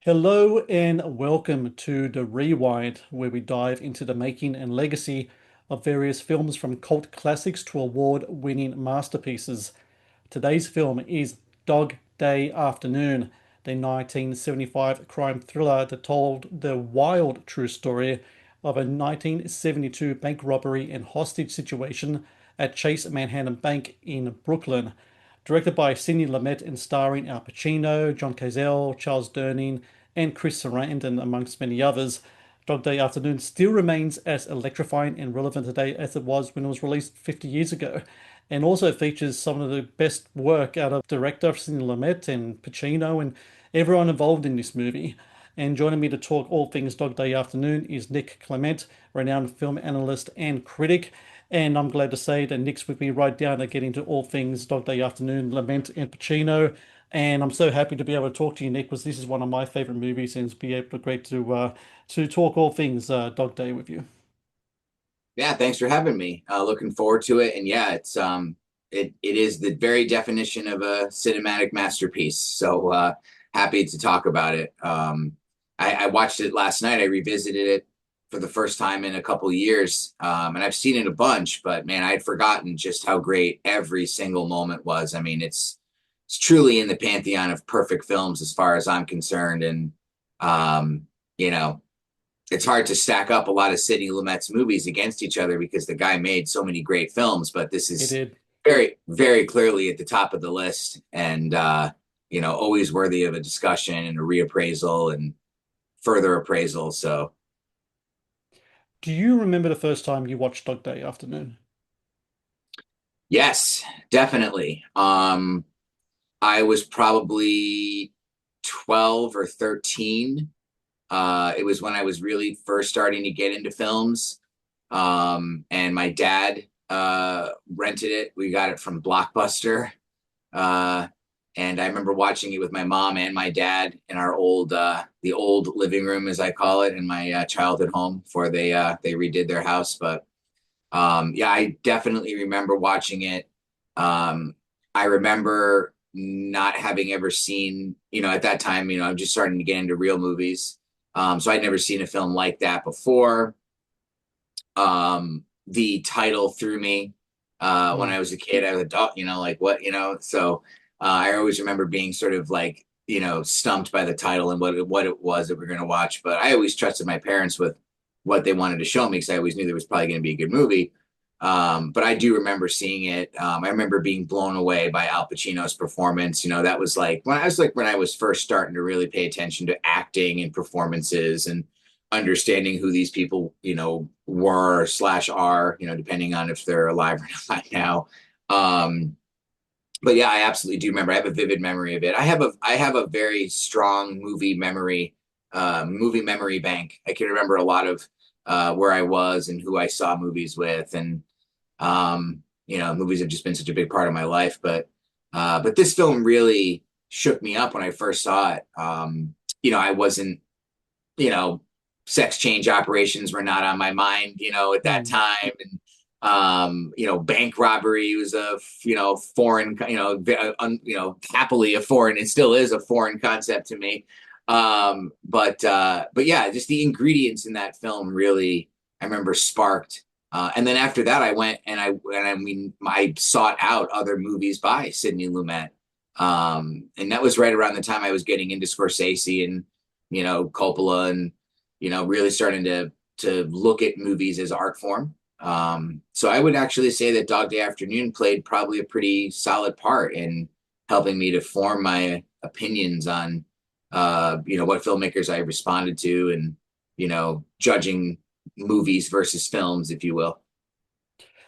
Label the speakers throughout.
Speaker 1: Hello and welcome to The Rewind, where we dive into the making and legacy of various films from cult classics to award-winning masterpieces. Today's film is Dog Day Afternoon, the 1975 crime thriller that told the wild true story of a 1972 bank robbery and hostage situation at Chase Manhattan Bank in Brooklyn. Directed by Sidney Lumet and starring Al Pacino, John Cazale, Charles Durning, and Chris Sarandon, amongst many others. Dog Day Afternoon still remains as electrifying and relevant today as it was when it was released 50 years ago, and also features some of the best work out of director Sidney Lumet and Pacino and everyone involved in this movie. And joining me to talk all things Dog Day Afternoon is Nick Clement, renowned film analyst and critic. And I'm glad to say that Nick's with me right down to get into all things Dog Day Afternoon, Lament, and Pacino. And I'm so happy to be able to talk to you, Nick, because this is one of my favorite movies, and it's be able great to talk all things Dog Day with you.
Speaker 2: Yeah, thanks for having me. Looking forward to it. And yeah, it is the very definition of a cinematic masterpiece. So happy to talk about it. I watched it last night. I revisited it for the first time in a couple of years. And I've seen it a bunch, but man, I had forgotten just how great every single moment was. I mean, it's truly in the pantheon of perfect films as far as I'm concerned. And you know, it's hard to stack up a lot of Sidney Lumet's movies against each other because the guy made so many great films, but this
Speaker 1: It
Speaker 2: is
Speaker 1: did.
Speaker 2: very, very clearly at the top of the list and, always worthy of a discussion and a reappraisal and further appraisal. So,
Speaker 1: Do you remember the first time you watched Dog Day Afternoon?
Speaker 2: yes, definitely. I was probably 12 or 13. It was when I was really first starting to get into films. And my dad rented it. We got it from Blockbuster. Uh, and I remember watching it with my mom and my dad in our the old living room, as I call it, in my childhood home before they redid their house. But yeah, I definitely remember watching it. I remember not having ever seen, at that time, I'm just starting to get into real movies. So I'd never seen a film like that before. The title threw me when
Speaker 1: Hmm.
Speaker 2: I was a kid. I was a dog, like what, So I always remember being sort of like, stumped by the title and what it was that we are going to watch. But I always trusted my parents with what they wanted to show me because I always knew there was probably going to be a good movie. But I do remember seeing it. I remember being blown away by Al Pacino's performance. That was when I was first starting to really pay attention to acting and performances and understanding who these people, were slash are, depending on if they're alive or not now. Um, but yeah, I absolutely do remember. I have a vivid memory of it. I have a very strong movie memory bank. I can remember a lot of where I was and who I saw movies with, and movies have just been such a big part of my life. But this film really shook me up when I first saw it. I wasn't, you know, sex change operations were not on my mind, at that
Speaker 1: Hmm.
Speaker 2: time. And, bank robbery was a, foreign, happily a foreign, it still is a foreign concept to me. But yeah, just the ingredients in that film really, I remember sparked. And then after that, I went and I sought out other movies by Sidney Lumet. And that was right around the time I was getting into Scorsese and, Coppola and, really starting to look at movies as art form. So I would actually say that Dog Day Afternoon played probably a pretty solid part in helping me to form my opinions on, what filmmakers I responded to and, judging movies versus films, if you will.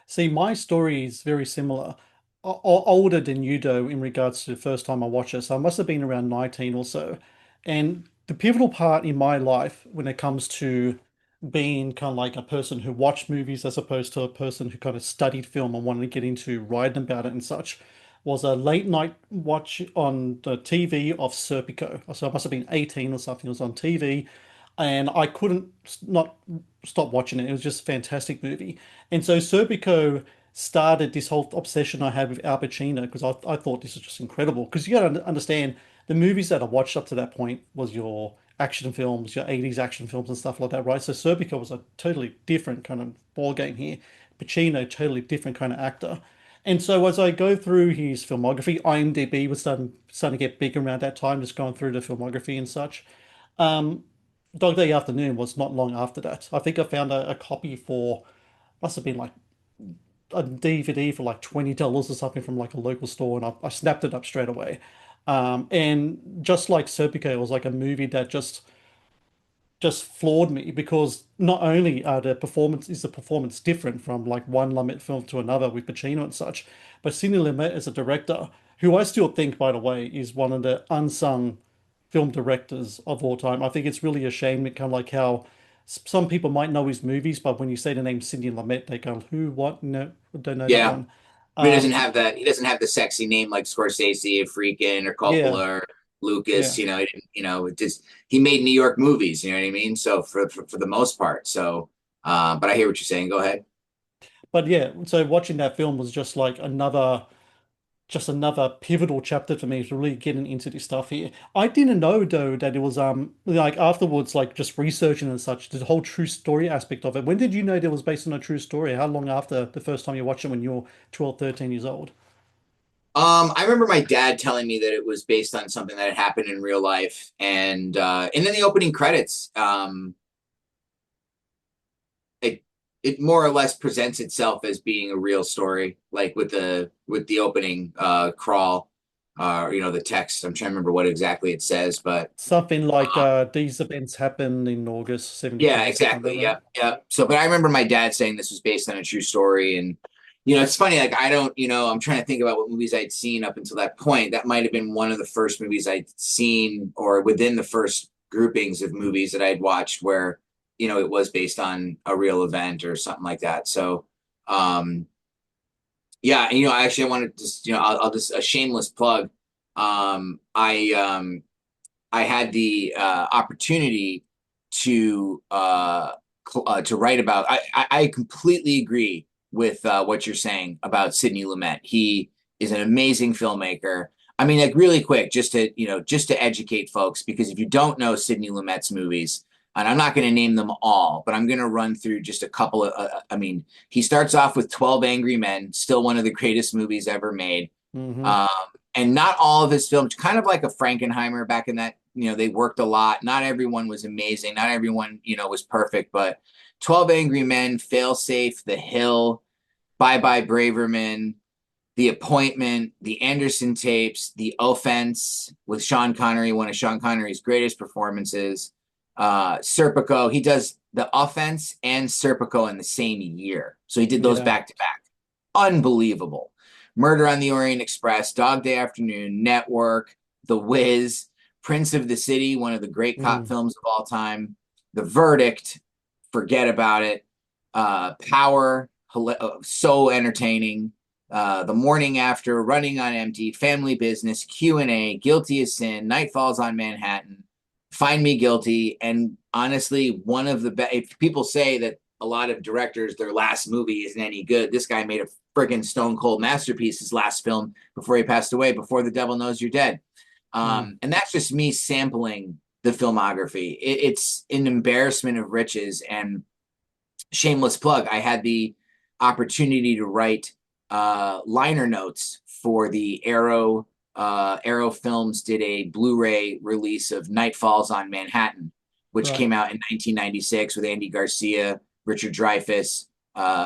Speaker 1: See, my story is very similar, older than you do in regards to the first time I watched it. So I must have been around 19 or so. And the pivotal part in my life when it comes to being kind of like a person who watched movies as opposed to a person who kind of studied film and wanted to get into writing about it and such was a late night watch on the TV of Serpico. So I must have been 18 or something. It was on TV and I couldn't not stop watching it. It was just a fantastic movie. And so Serpico started this whole obsession I had with Al Pacino because I thought this was just incredible. Because you got to understand the movies that I watched up to that point was your action films, your 80s action films and stuff like that, right? So Serpico was a totally different kind of ball game here. Pacino, totally different kind of actor. And so as I go through his filmography, IMDb was starting to get big around that time, just going through the filmography and such. Um, Dog Day Afternoon was not long after that. I think I found a copy for, must have been like a DVD for like $20 or something from like a local store, and I snapped it up straight away. And just like Serpico, it was like a movie that just floored me because not only are the performance different from like one Lumet film to another with Pacino and such, but Sidney Lumet as a director, who I still think, by the way, is one of the unsung film directors of all time. I think it's really a shame, kind of like how some people might know his movies, but when you say the name Sidney Lumet, they go, "Who? What? No, don't know that
Speaker 2: Yeah.
Speaker 1: one."
Speaker 2: He doesn't
Speaker 1: Um,
Speaker 2: have that. He doesn't have the sexy name like Scorsese, or Freakin', or
Speaker 1: yeah,
Speaker 2: Coppola, or Lucas.
Speaker 1: yeah.
Speaker 2: You know, he didn't, it just he made New York movies. You know what I mean? So for the most part. So, but I hear what you're saying. Go ahead.
Speaker 1: But yeah, so watching that film was just another pivotal chapter for me to really getting into this stuff here. I didn't know though that it was like afterwards, like just researching and such, the whole true story aspect of it. When did you know that it was based on a true story? How long after the first time you watched it when you were 12, 13 years old?
Speaker 2: I remember my dad telling me that it was based on something that had happened in real life, and then the opening credits, it it more or less presents itself as being a real story, like with the opening crawl, the text. I'm trying to remember what exactly it says, but
Speaker 1: Something like these events happened in August
Speaker 2: yeah,
Speaker 1: 72 or something like
Speaker 2: exactly.
Speaker 1: that.
Speaker 2: Yep, yep. So, but I remember my dad saying this was based on a true story, and it's funny. Like I don't, I'm trying to think about what movies I'd seen up until that point. That might have been one of the first movies I'd seen, or within the first groupings of movies that I'd watched, where it was based on a real event or something like that. So, um, yeah, and actually, I wanted to just, I'll just a shameless plug. I had the opportunity to write about. I completely agree with what you're saying about Sidney Lumet. He is an amazing filmmaker. I mean, like really quick, just to educate folks, because if you don't know Sidney Lumet's movies, and I'm not going to name them all, but I'm going to run through just a couple of. I mean, he starts off with 12 Angry Men, still one of the greatest movies ever made.
Speaker 1: Hmm.
Speaker 2: Um, and not all of his films, kind of like a Frankenheimer back in that, they worked a lot. Not everyone was amazing. Not everyone, was perfect, but 12 Angry Men, Failsafe, The Hill, Bye Bye Braverman, The Appointment, The Anderson Tapes, The Offense with Sean Connery, one of Sean Connery's greatest performances. Serpico, he does The Offense and Serpico in the same year. So he did those
Speaker 1: Yeah.
Speaker 2: back to back. Unbelievable. Murder on the Orient Express, Dog Day Afternoon, Network, The Wiz, Prince of the City, one of the great cop
Speaker 1: Mm.
Speaker 2: films of all time, The Verdict, forget about it, Power, so entertaining, The Morning After, Running on Empty, Family Business, Q&A, Guilty as Sin, Night Falls on Manhattan, Find Me Guilty, and honestly, one of the best. If people say that a lot of directors, their last movie isn't any good, this guy made a friggin' stone cold masterpiece. His last film before he passed away, Before the Devil Knows You're Dead,
Speaker 1: Mm.
Speaker 2: and that's just me sampling the filmography. It's an embarrassment of riches. And shameless plug, I had the opportunity to write liner notes for the Arrow. Arrow Films did a Blu-ray release of Night Falls on Manhattan, which
Speaker 1: Right.
Speaker 2: came out in 1996 with Andy Garcia, Richard Dreyfuss.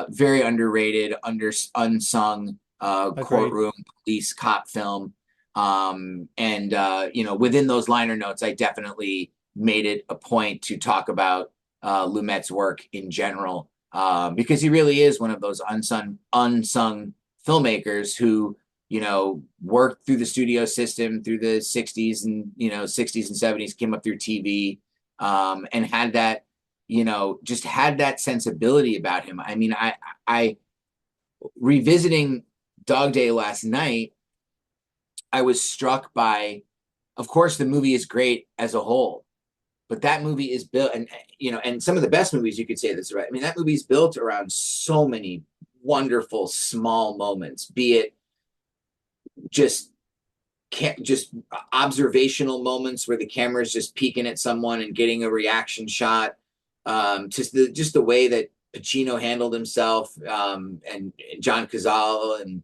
Speaker 2: Very underrated, unsung
Speaker 1: Agreed.
Speaker 2: courtroom police cop film. And within those liner notes, I definitely made it a point to talk about Lumet's work in general, because he really is one of those unsung filmmakers who worked through the studio system through the 60s and 60s and 70s, came up through TV, and had that just had that sensibility about him. I mean, I revisiting Dog Day last night, I was struck by, of course, the movie is great as a whole, but that movie is built, and some of the best movies you could say this, right? I mean, that movie is built around so many wonderful small moments, be it just just observational moments where the camera is just peeking at someone and getting a reaction shot. Just the way that Pacino handled himself, and John Cazale, and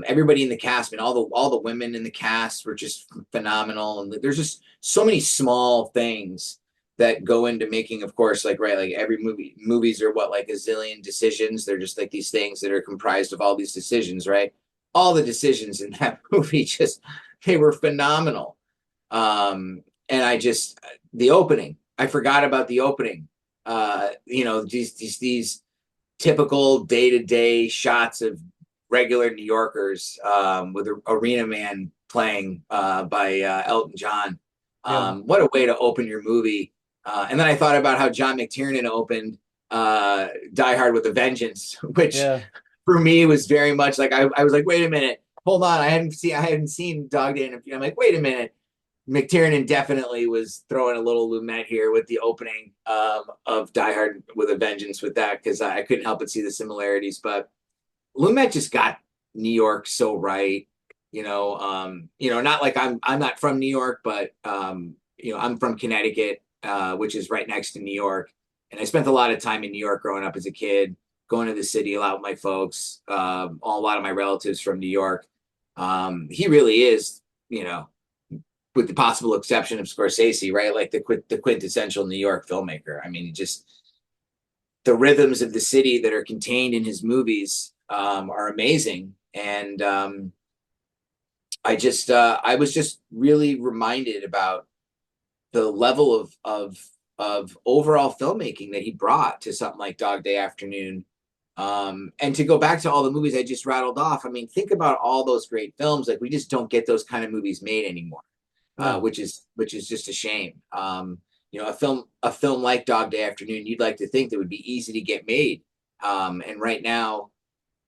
Speaker 2: everybody in the cast, and all the women in the cast were just phenomenal. And there's just so many small things that go into making, of course, like, right, like every movies are what, like a zillion decisions. They're just like these things that are comprised of all these decisions, right? All the decisions in that movie, just they were phenomenal. And the opening, I forgot about the opening. These typical day-to-day shots of regular New Yorkers, with Arena Man playing, by Elton John.
Speaker 1: Yeah.
Speaker 2: What a way to open your movie. And then I thought about how John McTiernan opened Die Hard with a Vengeance, which
Speaker 1: Yeah.
Speaker 2: for me was very much like, I was like, wait a minute, hold on, I hadn't seen Dog Day, and I'm like, wait a minute. McTiernan definitely was throwing a little Lumet here with the opening, of Die Hard with a Vengeance with that, because I couldn't help but see the similarities. But Lumet just got New York so right. Not like I'm not from New York, but I'm from Connecticut, which is right next to New York, and I spent a lot of time in New York growing up as a kid, going to the city a lot with my folks. A lot of my relatives from New York. He really is, with the possible exception of Scorsese, right? Like the quintessential New York filmmaker. I mean, just the rhythms of the city that are contained in his movies, are amazing. And I was just really reminded about the level of overall filmmaking that he brought to something like Dog Day Afternoon. And to go back to all the movies I just rattled off, I mean, think about all those great films. Like, we just don't get those kind of movies made anymore,
Speaker 1: No.
Speaker 2: which is just a shame. A film like Dog Day Afternoon, you'd like to think that would be easy to get made. And right now,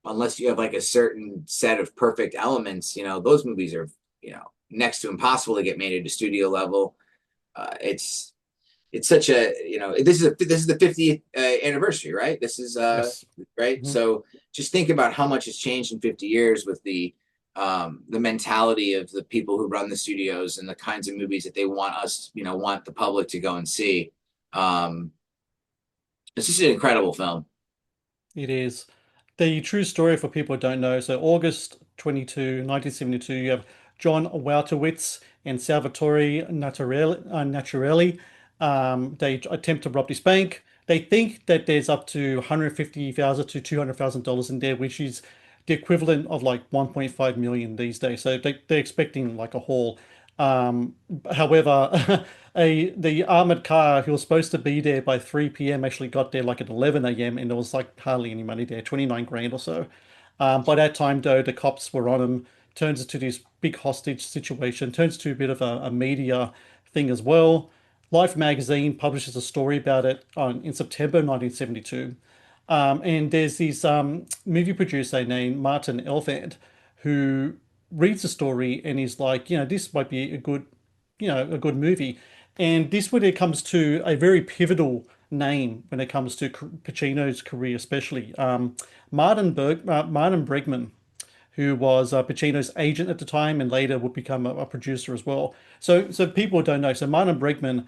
Speaker 2: unless you have like a certain set of perfect elements, those movies are, next to impossible to get made at a studio level. It's such a, this is the 50th anniversary, right? This is
Speaker 1: Yes.
Speaker 2: right.
Speaker 1: Mhm.
Speaker 2: So just think about how much has changed in 50 years with the mentality of the people who run the studios and the kinds of movies that they want us, want the public to go and see. Um, it's just an incredible film.
Speaker 1: It is. The true story for people who don't know. So August 22, 1972, you have John Woutowitz and Salvatore Naturelli. They attempt to rob this bank. They think that there's up to $150,000 to $200,000 in there, which is the equivalent of like 1.5 million these days. So they're expecting like a haul. However, the armored car who was supposed to be there by 3 p.m. actually got there like at 11 a.m. and there was like hardly any money there, 29 grand or so. By that time, though, the cops were on him. Turns into this big hostage situation. Turns to a bit of a media thing as well. Life magazine publishes a story about it in September 1972. And there's this movie producer named Martin Elfand who reads the story and is like, this might be a good movie. And this when it comes to a very pivotal name when it comes to Pacino's career, especially Martin Bregman, who was Pacino's agent at the time and later would become a producer as well. So people don't know. So Martin Bregman,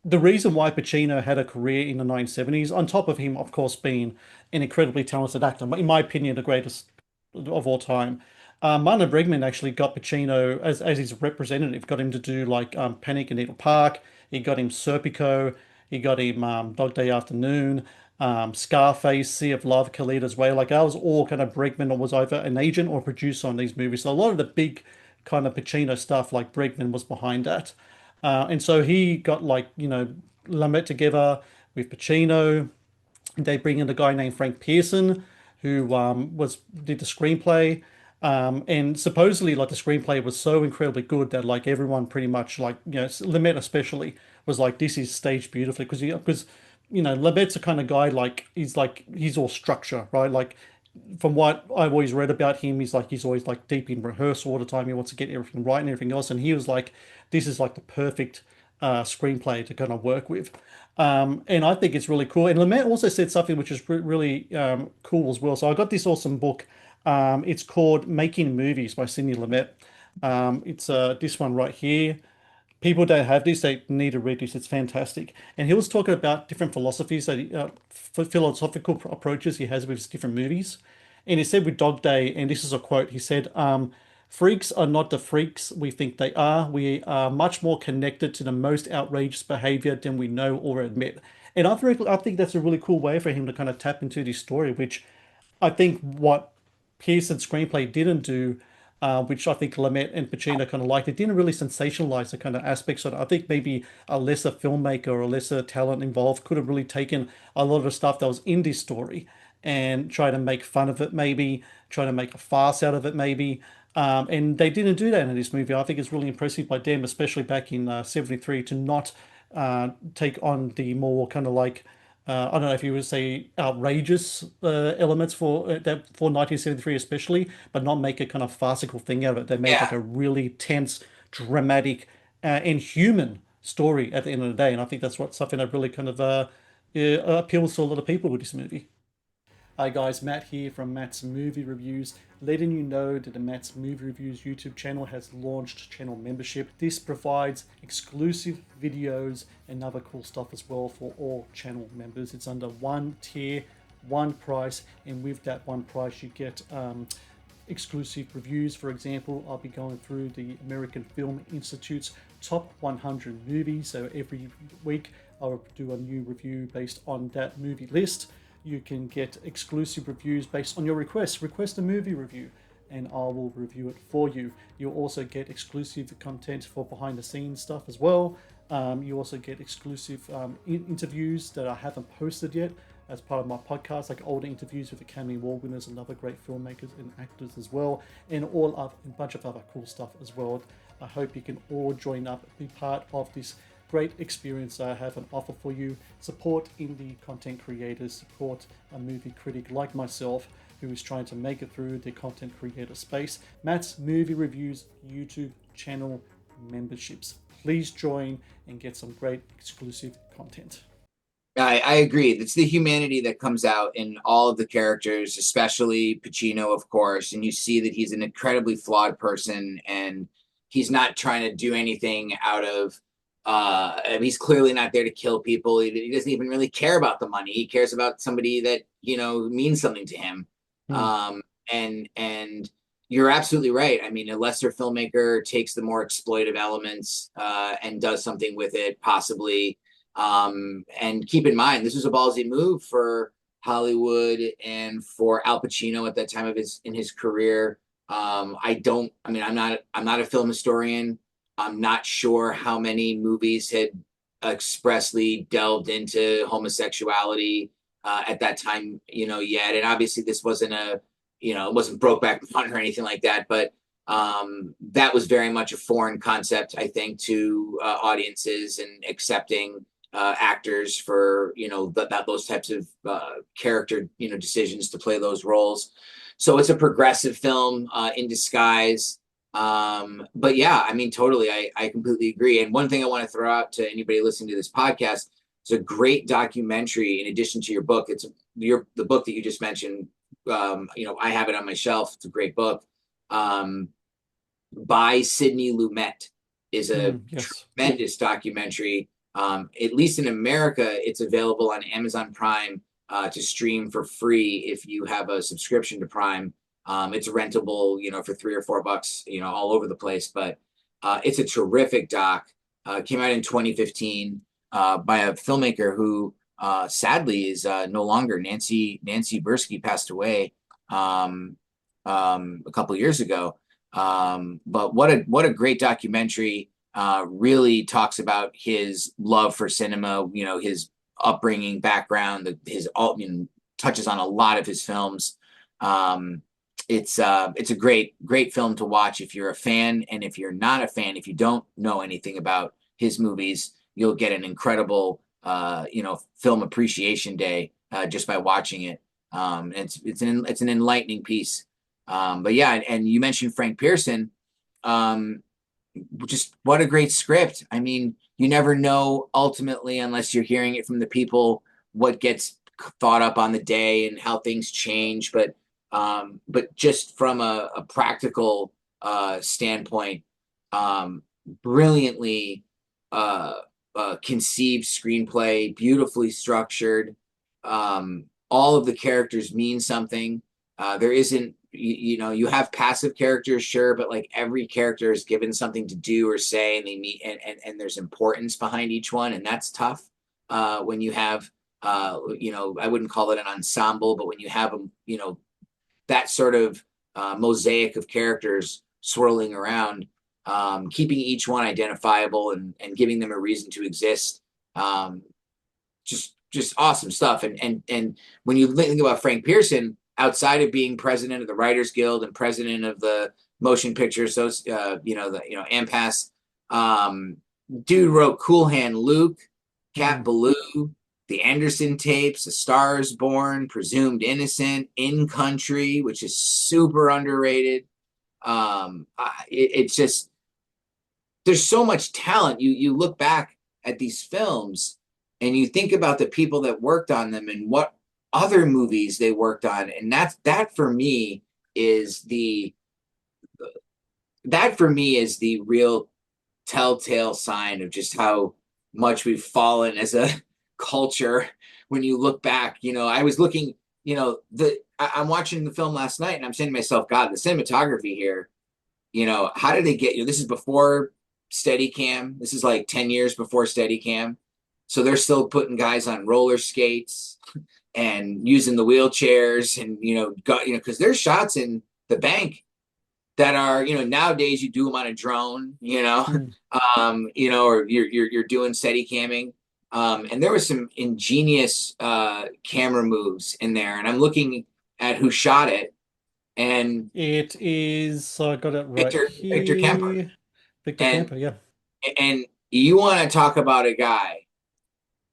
Speaker 1: the reason why Pacino had a career in the 1970s, on top of him, of course, being an incredibly talented actor, in my opinion, the greatest of all time. Martin Bregman actually got Pacino as his representative, got him to do like Panic in Needle Park. He got him Serpico. He got him Dog Day Afternoon, Scarface, Sea of Love, Carlito's Way. Like that was all kind of Bregman was either an agent or producer on these movies. So a lot of the big kind of Pacino stuff, like Bregman was behind that. And so he got like, Lumet together with Pacino. They bring in a guy named Frank Pearson, who was did the screenplay. And supposedly, like the screenplay was so incredibly good that like everyone pretty much like Lumet especially was like this is staged beautifully because Lumet's the kind of guy he's all structure, right? Like from what I've always read about him, he's always like deep in rehearsal all the time. He wants to get everything right and everything else. And he was like, this is like the perfect screenplay to kind of work with. And I think it's really cool. And Lumet also said something which is really cool as well. So I got this awesome book. It's called Making Movies by Sidney Lumet. It's this one right here. People don't have this, they need to read this. It's fantastic. And he was talking about different philosophies that philosophical approaches he has with his different movies. And he said with Dog Day, and this is a quote, he said, freaks are not the freaks we think they are. We are much more connected to the most outrageous behavior than we know or admit. And I think that's a really cool way for him to kind of tap into this story, which I think what Pearson's screenplay didn't do, which I think Lumet and Pacino kind of liked, it didn't really sensationalize the kind of aspects of it. I think maybe a lesser filmmaker or a lesser talent involved could have really taken a lot of the stuff that was in this story and try to make fun of it, maybe try to make a farce out of it, maybe. And they didn't do that in this movie. I think it's really impressive by them, especially back in '73, to not take on the more kind of like I don't know if you would say outrageous elements for that for 1973 especially, but not make a kind of farcical thing out of it. They made like
Speaker 2: Yeah.
Speaker 1: a really tense, dramatic, and human story at the end of the day, and I think that's what something that really kind of appeals to a lot of people with this movie. Hi guys, Matt here from Matt's Movie Reviews, letting you know that the Matt's Movie Reviews YouTube channel has launched channel membership. This provides exclusive videos and other cool stuff as well for all channel members. It's under one tier, one price, and with that one price you get exclusive reviews. For example, I'll be going through the American Film Institute's top 100 movies. So every week I'll do a new review based on that movie list. You can get exclusive reviews based on your requests. Request a movie review and I will review it for you. You'll also get exclusive content for behind the scenes stuff as well. You also get exclusive interviews that I haven't posted yet as part of my podcast, like older interviews with Academy Award winners and other great filmmakers and actors as well, and a bunch of other cool stuff as well. I hope you can all join up, be part of this great experience I have on offer for you. Support indie content creators, support a movie critic like myself who is trying to make it through the content creator space. Matt's Movie Reviews YouTube channel memberships. Please join and get some great exclusive content.
Speaker 2: I agree. It's the humanity that comes out in all of the characters, especially Pacino, of course. And you see that he's an incredibly flawed person and he's not trying to do anything out of, he's clearly not there to kill people. He doesn't even really care about the money. He cares about somebody that, means something to him.
Speaker 1: Hmm.
Speaker 2: Um, and you're absolutely right. I mean, a lesser filmmaker takes the more exploitive elements and does something with it, possibly. And keep in mind, this was a ballsy move for Hollywood and for Al Pacino at that time of his career. I'm not a film historian. I'm not sure how many movies had expressly delved into homosexuality at that time, yet. And obviously, this wasn't it wasn't Brokeback Mountain or anything like that, but that was very much a foreign concept, I think, to audiences and accepting actors for those types of character decisions to play those roles. So it's a progressive film in disguise. But yeah, I mean, totally, I completely agree. And one thing I want to throw out to anybody listening to this podcast is a great documentary in addition to your book. It's the book that you just mentioned. I have it on my shelf. It's a great book. By Sidney Lumet is a
Speaker 1: Yes.
Speaker 2: tremendous documentary. At least in America, it's available on Amazon Prime to stream for free if you have a subscription to Prime. It's rentable, for $3 or $4, all over the place. But it's a terrific doc. Came out in 2015 by a filmmaker who sadly is no longer. Nancy Bursky passed away a couple of years ago. But what a great documentary. Really talks about his love for cinema, his upbringing, background, touches on a lot of his films. It's a great film to watch if you're a fan, and if you're not a fan, if you don't know anything about his movies, you'll get an incredible film appreciation day just by watching it. It's an enlightening piece. But yeah, and you mentioned Frank Pearson. Just what a great script. I mean, you never know ultimately unless you're hearing it from the people what gets thought up on the day and how things change. But just from a practical standpoint. Brilliantly uh, conceived screenplay, beautifully structured. All of the characters mean something. There isn't, you have passive characters, sure, but like every character is given something to do or say, and they meet, and there's importance behind each one, and that's tough when you have, I wouldn't call it an ensemble, but when you have that sort of mosaic of characters swirling around, keeping each one identifiable and giving them a reason to exist. Um, just awesome stuff. And when you think about Frank Pearson, outside of being president of the Writers Guild and president of the Motion Pictures, those AMPAS, dude wrote Cool Hand Luke, Cat
Speaker 1: Mm.
Speaker 2: Ballou, The Anderson Tapes, A Star Is Born, Presumed Innocent, In Country, which is super underrated. It's just there's so much talent. You look back at these films and you think about the people that worked on them and what other movies they worked on, and that for me is the real telltale sign of just how much we've fallen as a culture. When you look back, I was looking, I'm watching the film last night and I'm saying to myself, God, the cinematography here, how did they get you? This is before Steadicam. This is like 10 years before Steadicam. So they're still putting guys on roller skates and using the wheelchairs and, because there's shots in the bank that are, nowadays you do them on a drone,
Speaker 1: Mm.
Speaker 2: or you're doing steady camming. And there was some ingenious camera moves in there. And I'm looking at who shot it, and
Speaker 1: It is, so I got it right
Speaker 2: Victor Kemper.
Speaker 1: here. Victor
Speaker 2: And
Speaker 1: Camper, yeah.
Speaker 2: and you want to talk about a guy.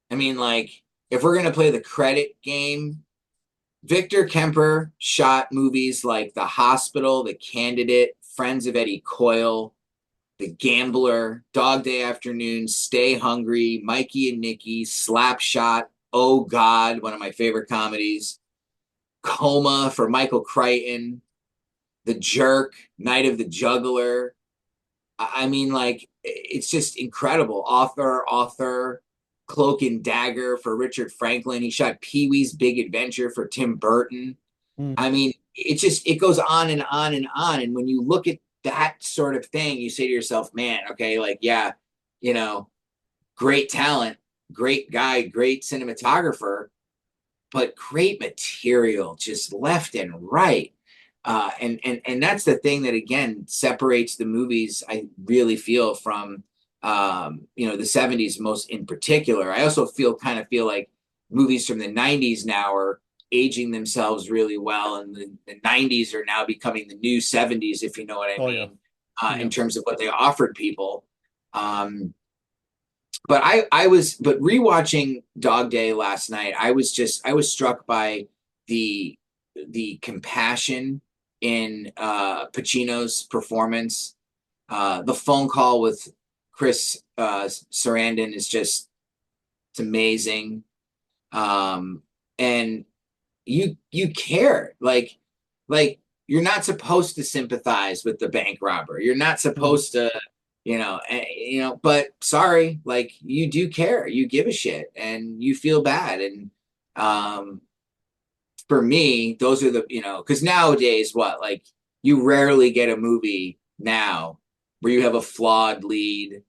Speaker 2: I mean, like, if we're gonna play the credit game, Victor Kemper shot movies like The Hospital, The Candidate, Friends of Eddie Coyle, The Gambler, Dog Day Afternoon, Stay Hungry, Mikey and Nicky, Slapshot, Oh God, one of my favorite comedies, Coma for Michael Crichton, The Jerk, Night of the Juggler. I mean, like, it's just incredible. Author, Cloak and Dagger for Richard Franklin. He shot Pee Wee's Big Adventure for Tim Burton.
Speaker 1: Mm.
Speaker 2: I mean, it goes on and on and on. And when you look at that sort of thing, you say to yourself, man, okay, like, yeah, you know, great talent, great guy, great cinematographer, but great material just left and right. And that's the thing that again separates the movies, I really feel, from the 70s most in particular. I also feel like movies from the 90s now are aging themselves really well, and the 90s are now becoming the new 70s, if you know what I
Speaker 1: Oh, yeah.
Speaker 2: mean, in
Speaker 1: Yeah.
Speaker 2: terms of what they offered people. But rewatching Dog Day last night, I was struck by the compassion in Pacino's performance. The phone call with Chris Sarandon is just, it's amazing. And you care, like you're not supposed to sympathize with the bank robber. You're not
Speaker 1: Mm.
Speaker 2: supposed to, but sorry, like you do care. You give a shit and you feel bad. And um, for me, those are because nowadays, like you rarely get a movie now where you have a flawed lead,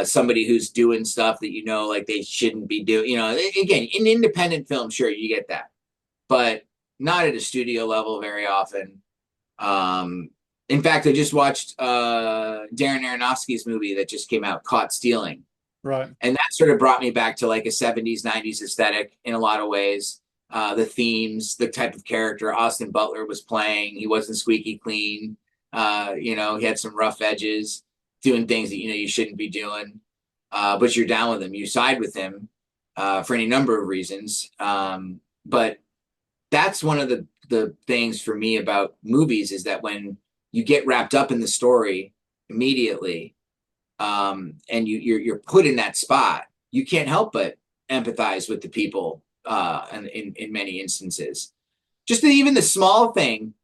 Speaker 2: somebody who's doing stuff that like they shouldn't be doing. Again, in independent film, sure, you get that, but not at a studio level very often. Um, in fact, I just watched Darren Aronofsky's movie that just came out, Caught Stealing,
Speaker 1: Right.
Speaker 2: and that sort of brought me back to like a 70s, 90s aesthetic in a lot of ways. The themes, the type of character Austin Butler was playing, he wasn't squeaky clean. He had some rough edges, doing things that you shouldn't be doing, but you're down with him, you side with him for any number of reasons. But that's one of the things for me about movies is that when you get wrapped up in the story immediately, and you're put in that spot, you can't help but empathize with the people, and in many instances. Just even the small thing,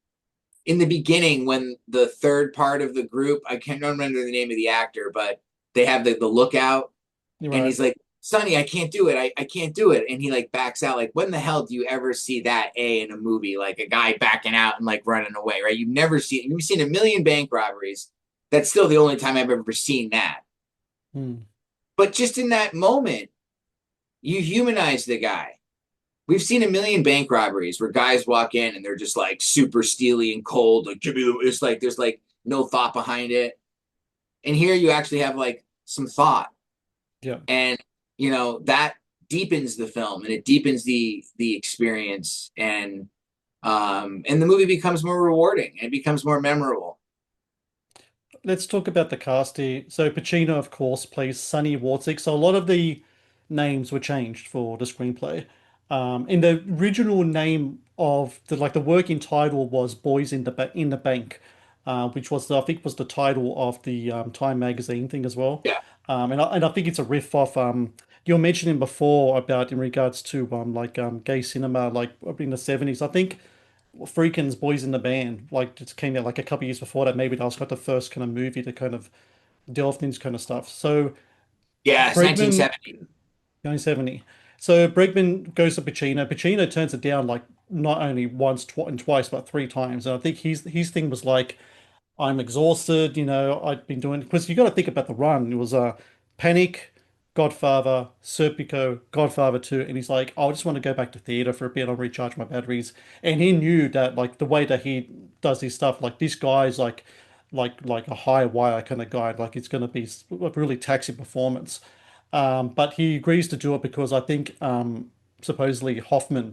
Speaker 2: in the beginning when the third part of the group, I can't remember the name of the actor, but they have the lookout,
Speaker 1: You're
Speaker 2: and
Speaker 1: right.
Speaker 2: he's like, Sonny, I can't do it. I can't do it. And he like backs out. Like, when the hell do you ever see that in a movie? Like a guy backing out and like running away, right? You've seen a million bank robberies. That's still the only time I've ever seen that.
Speaker 1: Hmm.
Speaker 2: But just in that moment, you humanize the guy. We've seen a million bank robberies where guys walk in and they're just like super steely and cold. Like, it's like there's like no thought behind it. And here you actually have like some thought,
Speaker 1: Yeah.
Speaker 2: and that deepens the film and it deepens the experience, and the movie becomes more rewarding and it becomes more memorable.
Speaker 1: Let's talk about the cast here. So Pacino, of course, plays Sonny Wartzik. So a lot of the names were changed for the screenplay. In the original name of the working title was Boys in the Bank, which was I think was the title of the Time magazine thing as well.
Speaker 2: Yeah.
Speaker 1: And I think it's a riff off you were mentioning before about in regards to gay cinema like in the 70s. I think Freakin's Boys in the Band, like just came out like a couple of years before that. Maybe that was got the first kind of movie to kind of delve into this kind of stuff. So
Speaker 2: Yeah, it's
Speaker 1: Bregman,
Speaker 2: 1970.
Speaker 1: 1970. So Bregman goes to Pacino. Pacino turns it down like not only once, and twice, but three times. And I think his thing was like, I'm exhausted. I'd been doing because you got to think about the run. It was Panic, Godfather, Serpico, Godfather 2, and he's like, I just want to go back to theater for a bit. I'll recharge my batteries. And he knew that like the way that he does his stuff, like this guy's like a high wire kind of guy. Like it's going to be a really taxing performance. But he agrees to do it because I think supposedly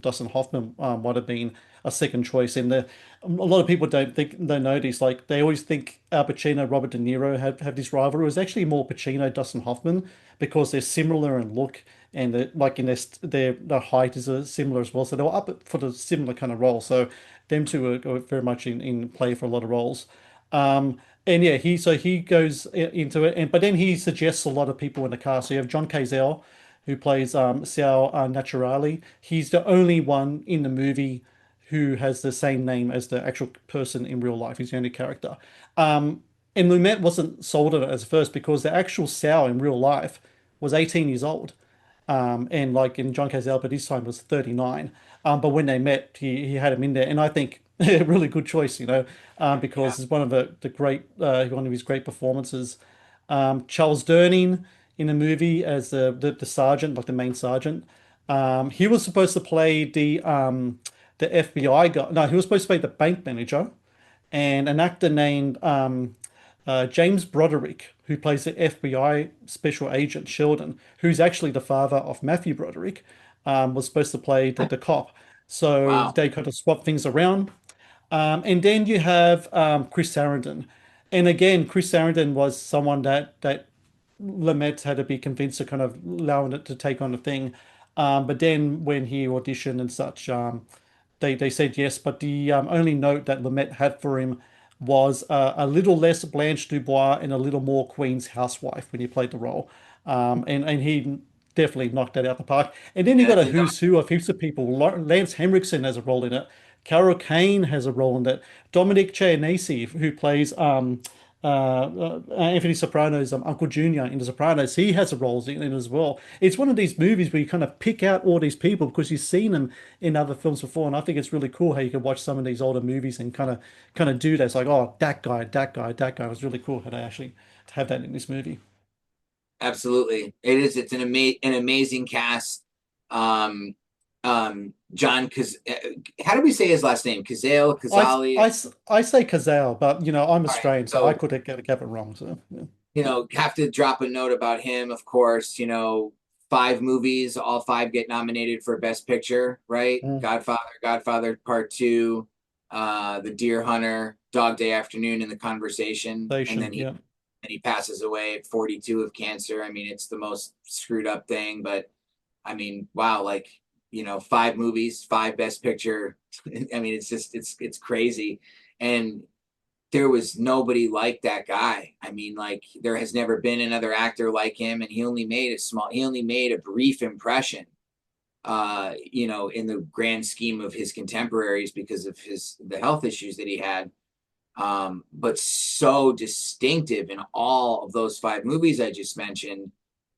Speaker 1: Dustin Hoffman, might have been a second choice. And a lot of people don't know this. Like they always think Al Pacino, Robert De Niro have this rivalry. It was actually more Pacino, Dustin Hoffman because they're similar in look and like in their height is similar as well. So they were up for the similar kind of role. So them two are very much in play for a lot of roles. And yeah, he goes into it, and but then he suggests a lot of people in the cast. So you have John Cazale, who plays Sal Naturale. He's the only one in the movie who has the same name as the actual person in real life. He's the only character. And Lumet wasn't sold on it as first because the actual Sal in real life was 18 years old. And like in John Cazale, but his time was 39. But when they met, he had him in there, and I think a really good choice,
Speaker 2: Yeah.
Speaker 1: because it's one of his great performances. Charles Durning in the movie as the sergeant, like the main sergeant. He was supposed to play the FBI guy. No, he was supposed to play the bank manager, and an actor named James Broderick, who plays the FBI special agent Sheldon, who's actually the father of Matthew Broderick, was supposed to play the cop. So
Speaker 2: Wow.
Speaker 1: they kind of swap things around. And then you have Chris Sarandon. And again, Chris Sarandon was someone that Lumet had to be convinced to kind of allowing it to take on the thing. But then when he auditioned and such, they said yes. But the only note that Lumet had for him was a little less Blanche Dubois and a little more Queen's housewife when he played the role. And he definitely knocked that out the park. And then you got
Speaker 2: That's
Speaker 1: a
Speaker 2: enough.
Speaker 1: who's who of heaps of people. Lance Henriksen has a role in it. Carol Kane has a role in it. Dominic Chianese, who plays Anthony Soprano's Uncle Junior in The Sopranos, he has a role in it as well. It's one of these movies where you kind of pick out all these people because you've seen them in other films before, and I think it's really cool how you can watch some of these older movies and kind of do that. It's like, oh, that guy, that guy, that guy. It was really cool how they actually have that in this movie.
Speaker 2: Absolutely. It is. It's an amazing cast. Um, John, how do we say his last name? Kazale, Kazali.
Speaker 1: I say Cazale, but I'm
Speaker 2: All right.
Speaker 1: Australian, so I
Speaker 2: So,
Speaker 1: could get it wrong. So yeah.
Speaker 2: have to drop a note about him, of course. Five movies, all five get nominated for Best Picture, right?
Speaker 1: Mm.
Speaker 2: Godfather Part Two, The Deer Hunter, Dog Day Afternoon, and The Conversation, and
Speaker 1: Station,
Speaker 2: then
Speaker 1: yeah.
Speaker 2: he passes away at 42 of cancer. I mean, it's the most screwed up thing, but I mean, wow, like, five movies, five Best Picture. I mean, it's crazy. And there was nobody like that guy. I mean, like, there has never been another actor like him, and he only made a brief impression, in the grand scheme of his contemporaries because of the health issues that he had. but so distinctive in all of those five movies I just mentioned.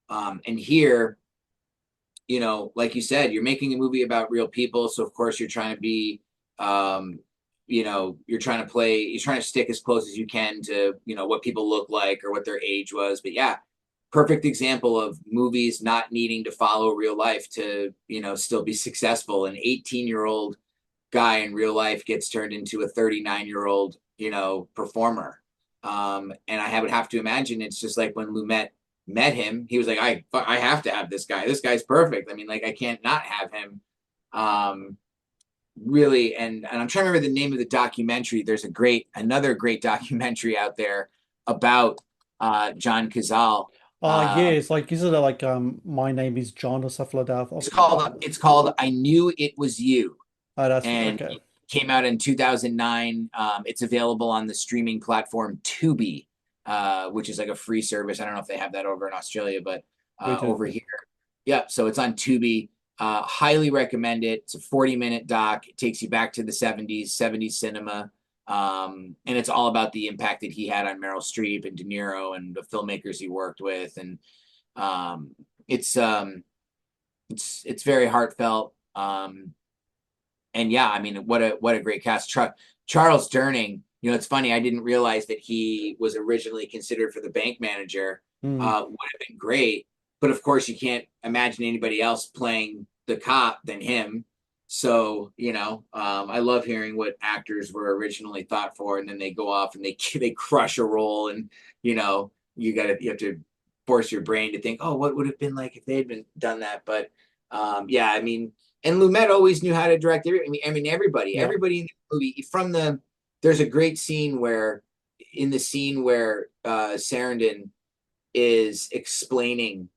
Speaker 2: And here, like you said, you're making a movie about real people. So of course you're trying to be, um, you're trying to stick as close as you can to, what people look like or what their age was. But yeah, perfect example of movies not needing to follow real life to, still be successful. An 18-year-old guy in real life gets turned into a 39-year-old, performer. And I would have to imagine it's just like when Lumet met him, he was like, I have to have this guy. This guy's perfect. I mean, like I can't not have him. Um, really, and I'm trying to remember the name of the documentary. There's another great documentary out there about John Cazale.
Speaker 1: Yeah,
Speaker 2: Uh,
Speaker 1: it's like, isn't it like My Name is John or stuff like that?
Speaker 2: it's called I Knew It Was You,
Speaker 1: Oh, that's
Speaker 2: and
Speaker 1: okay.
Speaker 2: it came out in 2009. It's available on the streaming platform Tubi, which is like a free service. I don't know if they have that over in Australia, but
Speaker 1: We do.
Speaker 2: over here, yeah. So it's on Tubi. Highly recommend it. It's a 40-minute doc. It takes you back to the 70s cinema. And it's all about the impact that he had on Meryl Streep and De Niro and the filmmakers he worked with. And um, it's it's very heartfelt. And yeah, I mean, what a great cast. Charles Durning. It's funny. I didn't realize that he was originally considered for the bank manager.
Speaker 1: Mm,
Speaker 2: Would have been great, but of course, you can't imagine anybody else playing the cop than him. So I love hearing what actors were originally thought for, and then they go off and they they crush a role, and you have to force your brain to think, oh, what would have been like if they had been done that. But yeah, I mean, and Lumet always knew how to direct. I mean, everybody,
Speaker 1: yeah.
Speaker 2: everybody in the movie. There's a great scene where Sarandon is explaining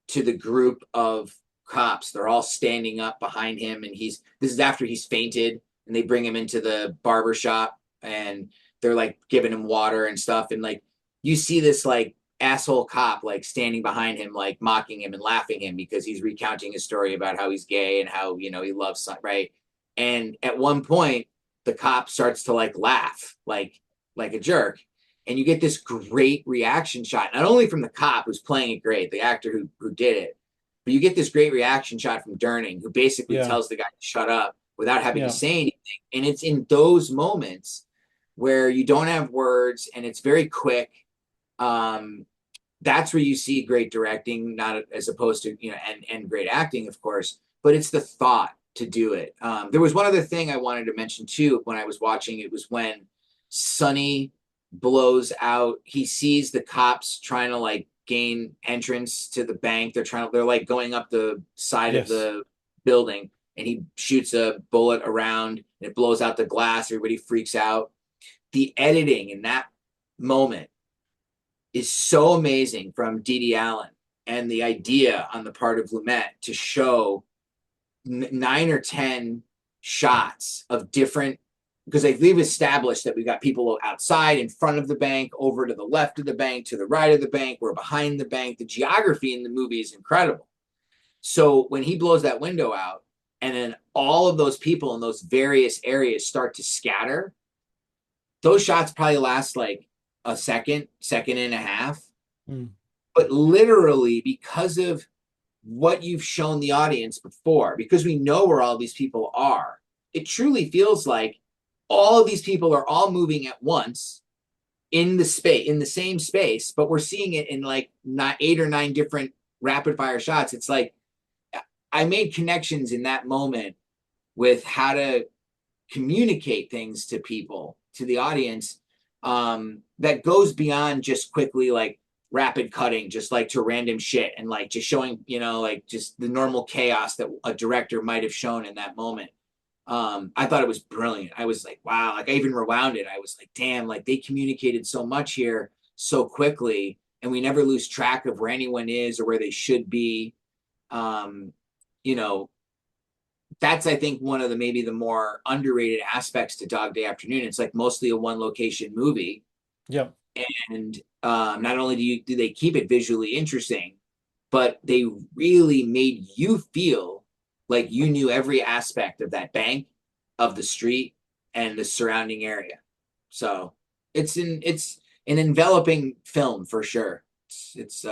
Speaker 2: to the group of cops. They're all standing up behind him, and this is after he's fainted, and they bring him into the barber shop, and they're like giving him water and stuff, and like you see this like asshole cop like standing behind him, like mocking him and laughing him because he's recounting his story about how he's gay and how he loves right. And at one point, the cop starts to like laugh like a jerk, and you get this great reaction shot, not only from the cop who's playing it great, the actor who did it, but you get this great reaction shot from Durning, who basically
Speaker 1: Yeah.
Speaker 2: tells the guy to shut up without having to
Speaker 1: Yeah.
Speaker 2: say anything. And it's in those moments where you don't have words and it's very quick. Um, that's where you see great directing, not as opposed to and great acting, of course, but it's the thought to do it. There was one other thing I wanted to mention too when I was watching. It was when Sonny blows out. He sees the cops trying to like gain entrance to the bank. They're like going up the side of
Speaker 1: Yes.
Speaker 2: the building, and he shoots a bullet around and it blows out the glass. Everybody freaks out. The editing in that moment is so amazing from Dee Allen, and the idea on the part of Lumet to show 9 or 10 shots of different, because they've established that we've got people outside, in front of the bank, over to the left of the bank, to the right of the bank, we're behind the bank. The geography in the movie is incredible. So when he blows that window out, and then all of those people in those various areas start to scatter, those shots probably last like a second and a half.
Speaker 1: Mm,
Speaker 2: But literally, because of what you've shown the audience before, because we know where all these people are, it truly feels like all of these people are all moving at once in the same space, but we're seeing it in like not 8 or 9 different rapid fire shots. It's like I made connections in that moment with how to communicate things to people, to the audience, that goes beyond just quickly like rapid cutting, just like to random shit, and like just showing, like just the normal chaos that a director might have shown in that moment. I thought it was brilliant. I was like, wow, like I even rewound it. I was like, damn, like they communicated so much here so quickly, and we never lose track of where anyone is or where they should be. Um, you know, that's I think one of the maybe the more underrated aspects to Dog Day Afternoon. It's like mostly a one location movie,
Speaker 1: yeah.
Speaker 2: and not only do they keep it visually interesting, but they really made you feel like you knew every aspect of that bank, of the street, and the surrounding area. So it's an enveloping film for sure. It's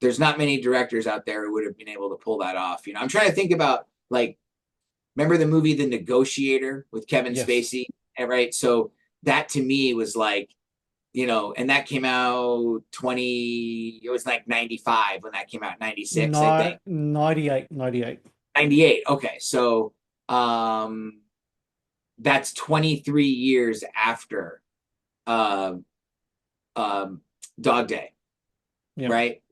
Speaker 2: there's not many directors out there who would have been able to pull that off. I'm trying to think about, like, remember the movie The Negotiator with Kevin
Speaker 1: Yes.
Speaker 2: Spacey? Right. So that to me was like, and that came out it was like 95 when that came out, 96, I think.
Speaker 1: 98, 98.
Speaker 2: 98. Okay. So um that's 23 years after uh, um Dog Day,
Speaker 1: Yeah.
Speaker 2: right?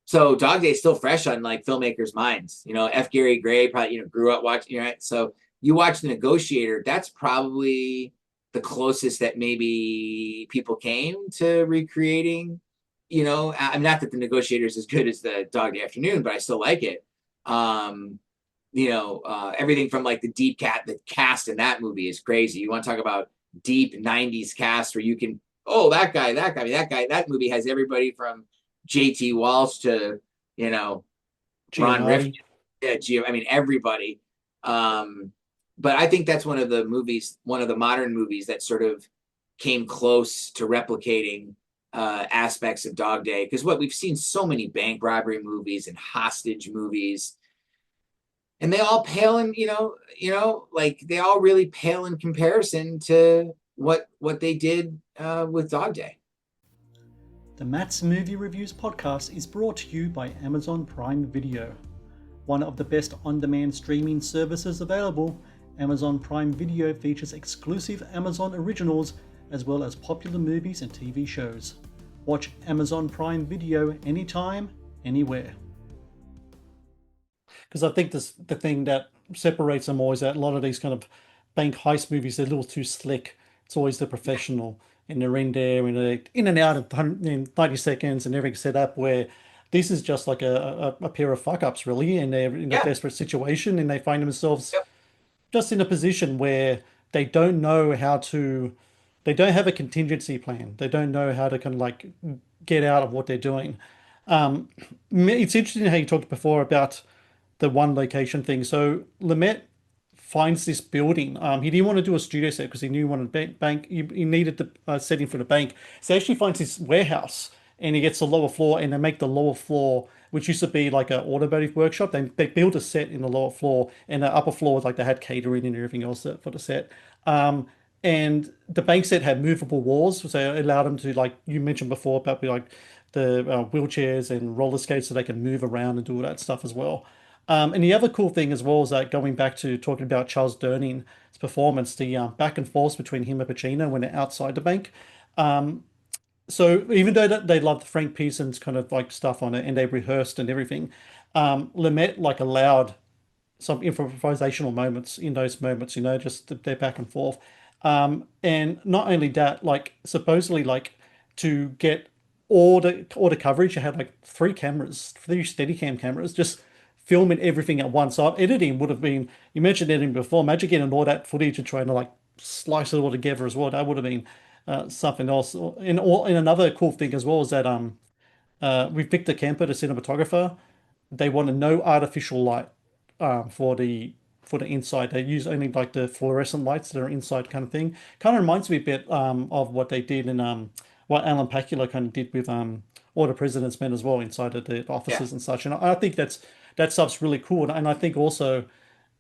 Speaker 2: So Dog Day is still fresh on like filmmakers' minds. F. Gary Gray probably, grew up watching, right? So you watch The Negotiator, that's probably the closest that maybe people came to recreating, I'm not that The Negotiator is as good as the Dog Day Afternoon, but I still like it. Um, everything from like the cast in that movie is crazy. You want to talk about deep 90s cast where you can, oh, that movie has everybody from JT Walsh to, you know, Ron Riff,
Speaker 1: Giannotti.
Speaker 2: I mean, everybody. But I think that's one of the modern movies that sort of came close to replicating aspects of Dog Day. Because what we've seen so many bank robbery movies and hostage movies, and they all pale in, like they all really pale in comparison to what they did with Dog Day.
Speaker 1: The Matt's Movie Reviews podcast is brought to you by Amazon Prime Video. One of the best on-demand streaming services available, Amazon Prime Video features exclusive Amazon originals as well as popular movies and TV shows. Watch Amazon Prime Video anytime, anywhere. Because I think the thing that separates them all is that a lot of these kind of bank heist movies, they're a little too slick. It's always the
Speaker 2: Yeah,
Speaker 1: professional, and they're in there and they're in and out in 90 seconds and everything set up, where this is just like a pair of fuck ups, really, and they're in a
Speaker 2: yeah,
Speaker 1: desperate situation and they find themselves
Speaker 2: yep.
Speaker 1: just in a position where they don't know how to, they don't have a contingency plan. They don't know how to kind of like get out of what they're doing. It's interesting how you talked before about the one location thing. So Lumet finds this building. He didn't want to do a studio set because he knew he wanted a bank. He needed the setting for the bank. So he actually finds this warehouse and he gets the lower floor and they make the lower floor, which used to be like an automotive workshop. They built a set in the lower floor and the upper floor was like they had catering and everything else for the set. Um, and the bank set had movable walls, so it allowed them to, like you mentioned before, about like the wheelchairs and roller skates, so they can move around and do all that stuff as well. And the other cool thing as well is that going back to talking about Charles Durning's performance, the back and forth between him and Pacino when they're outside the bank. So even though they loved Frank Pearson's kind of like stuff on it and they rehearsed and everything, Lumet like allowed some improvisational moments in those moments, just their back and forth. And not only that, like supposedly like to get all the coverage, you had like three Steadicam cameras, just filming everything at once. So editing would have been, you mentioned editing before, imagine getting all that footage and trying to like slice it all together as well. That would have been something else. And another cool thing as well is that with Victor Kemper, the cinematographer, they wanted no artificial light for the inside. They use only like the fluorescent lights that are inside kind of thing. Kind of reminds me a bit of what they did in what Alan Pakula kind of did with All the President's Men as well inside of the
Speaker 2: Yeah.
Speaker 1: offices and such. And I think that stuff's really cool. And I think also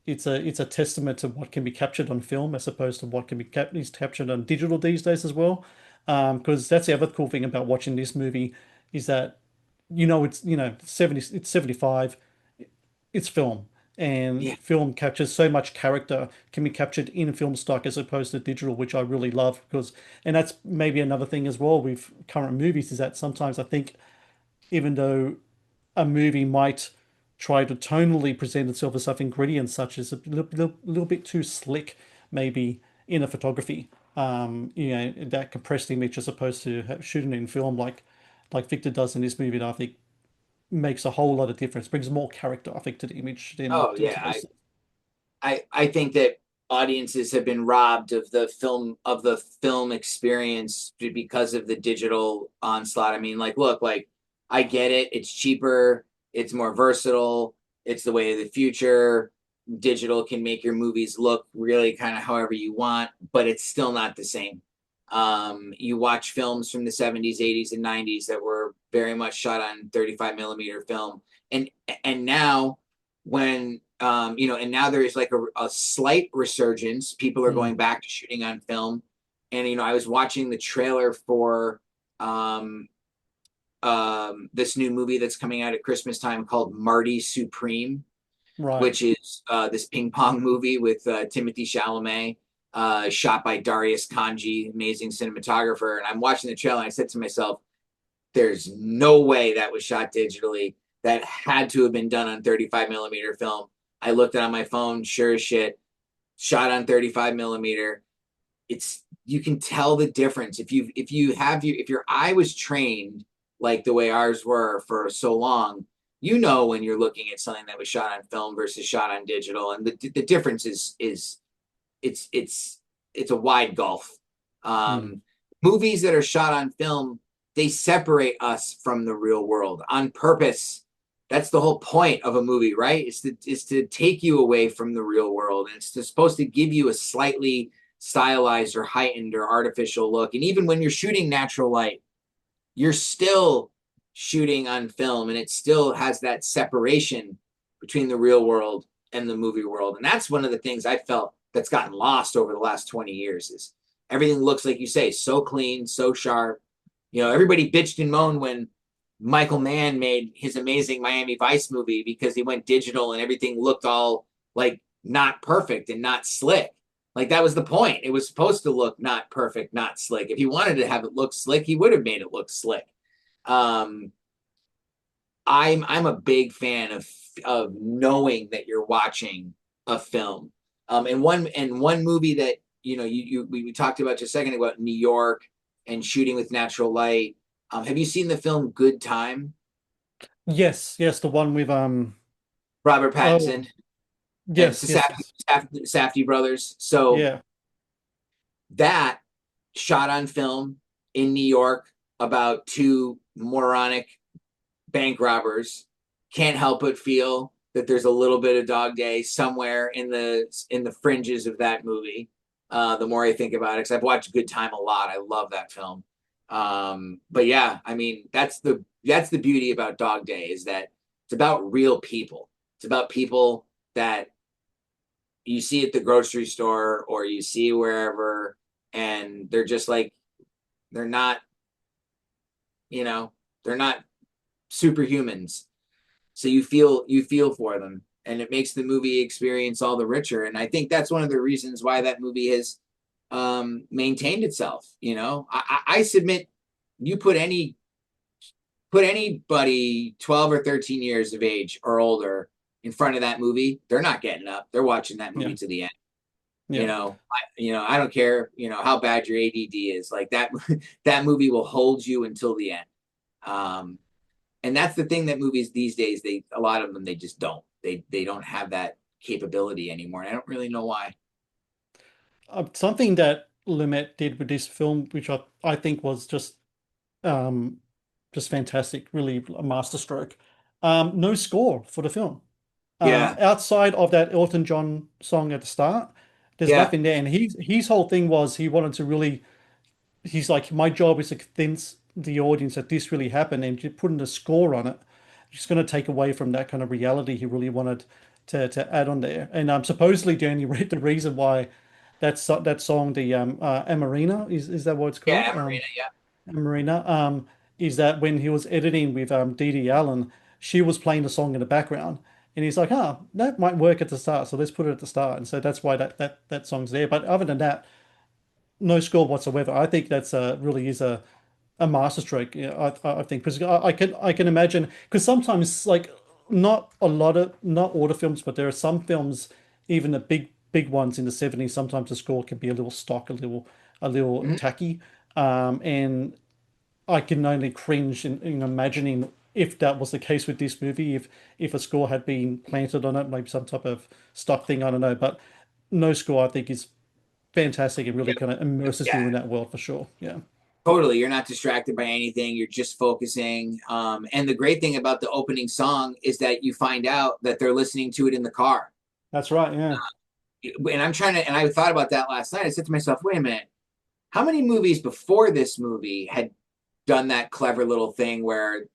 Speaker 1: it's a testament to what can be captured on film as opposed to what can be is captured on digital these days as well. Because that's the other cool thing about watching this movie is that it's 75, it's film,
Speaker 2: Yeah.
Speaker 1: and film captures so much character can be captured in film stock as opposed to digital, which I really love. And that's maybe another thing as well with current movies is that sometimes I think even though a movie might try to tonally present itself as something gritty and such, as a little bit too slick maybe in the photography, that compressed image as opposed to shooting it in film like Victor does in this movie, that I think makes a whole lot of difference, brings more character, I think, to the image than
Speaker 2: Oh
Speaker 1: to
Speaker 2: yeah.
Speaker 1: those things.
Speaker 2: I think that audiences have been robbed of the film experience because of the digital onslaught. I mean, like, look, like I get it. It's cheaper. It's more versatile. It's the way of the future. Digital can make your movies look really kind of however you want, but it's still not the same. You watch films from the 70s, 80s, and 90s that were very much shot on 35 millimeter film. And now when and now there is like a slight resurgence. People are going
Speaker 1: Mm,
Speaker 2: back to shooting on film. And I was watching the trailer for this new movie that's coming out at Christmas time called Marty Supreme,
Speaker 1: right.
Speaker 2: which is this ping pong movie with Timothy Chalamet, shot by Darius Kanji, amazing cinematographer. And I'm watching the trailer and I said to myself, there's no way that was shot digitally. That had to have been done on 35 millimeter film. I looked at it on my phone, sure as shit, shot on 35 millimeter. It's you can tell the difference if your eye was trained like the way ours were for so long. When you're looking at something that was shot on film versus shot on digital, and the difference is it's it's it's a wide gulf.
Speaker 1: Mm,
Speaker 2: Movies that are shot on film, they separate us from the real world on purpose. That's the whole point of a movie, right? Is to take you away from the real world, and supposed to give you a slightly stylized or heightened or artificial look. And even when you're shooting natural light, you're still shooting on film, and it still has that separation between the real world and the movie world. And that's one of the things I felt that's gotten lost over the last 20 years is everything looks, like you say, so clean, so sharp. Everybody bitched and moaned when Michael Mann made his amazing Miami Vice movie because he went digital and everything looked all like not perfect and not slick. Like that was the point. It was supposed to look not perfect, not slick. If he wanted to have it look slick, he would have made it look slick. Um, I'm a big fan of knowing that you're watching a film. And one movie that we talked about just a second ago about New York and shooting with natural light. Have you seen the film Good Time?
Speaker 1: yes, yes, the one with
Speaker 2: Robert
Speaker 1: oh,
Speaker 2: Pattinson and
Speaker 1: yes, yes,
Speaker 2: Safdie,
Speaker 1: yes.
Speaker 2: Safdie brothers. So
Speaker 1: Yeah.
Speaker 2: that shot on film in New York about two moronic bank robbers. Can't help but feel that there's a little bit of Dog Day somewhere in the fringes of that movie. The more I think about it, because I've watched Good Time a lot. I love that film. But yeah, I mean that's the beauty about Dog Day is that it's about real people. It's about people that you see at the grocery store or you see wherever, and they're just like they're not, you know, they're not superhumans. So you feel for them, and it makes the movie experience all the richer. And I think that's one of the reasons why that movie has maintained itself. I submit you put anybody 12 or 13 years of age or older in front of that movie, they're not getting up. They're watching that movie
Speaker 1: Yeah.
Speaker 2: to the end.
Speaker 1: Yeah.
Speaker 2: I don't care, how bad your ADD is. Like that, that movie will hold you until the end. Um, and that's the thing that movies these days, a lot of them, they just don't. They don't have that capability anymore. And I don't really know why.
Speaker 1: Something that Lumet did with this film, which I think was um just fantastic, really a masterstroke. No score for the film.
Speaker 2: Yeah,
Speaker 1: Outside of that Elton John song at the start, there's
Speaker 2: yeah,
Speaker 1: nothing there. And his whole thing was he wanted to really, he's like, my job is to convince the audience that this really happened, and putting a score on it, just going to take away from that kind of reality he really wanted to add on there. And supposedly, Danny, the reason why that song, the Amarina, is that what it's called?
Speaker 2: yeah, Marina, yeah,
Speaker 1: Marina, is that when he was editing with Dee Dee Allen, she was playing the song in the background. And he's like, that might work at the start, so let's put it at the start. And so that's why that song's there. But other than that, no score whatsoever. I think that's really is a masterstroke. I think because I can imagine because sometimes like not all the films, but there are some films, even the big ones in the 70s, sometimes the score can be a little stock, a little
Speaker 2: mm-hmm.
Speaker 1: tacky. And I can only cringe in imagining if that was the case with this movie, if a score had been planted on it, maybe some type of stock thing, I don't know. But no score, I think, is fantastic. It really kind of immerses
Speaker 2: Yeah,
Speaker 1: you in that world for sure. Yeah,
Speaker 2: totally. You're not distracted by anything. You're just focusing. And the great thing about the opening song is that you find out that they're listening to it in the car.
Speaker 1: that's right. Yeah,
Speaker 2: And I thought about that last night. I said to myself, wait a minute. how many movies before this movie had done that clever little thing where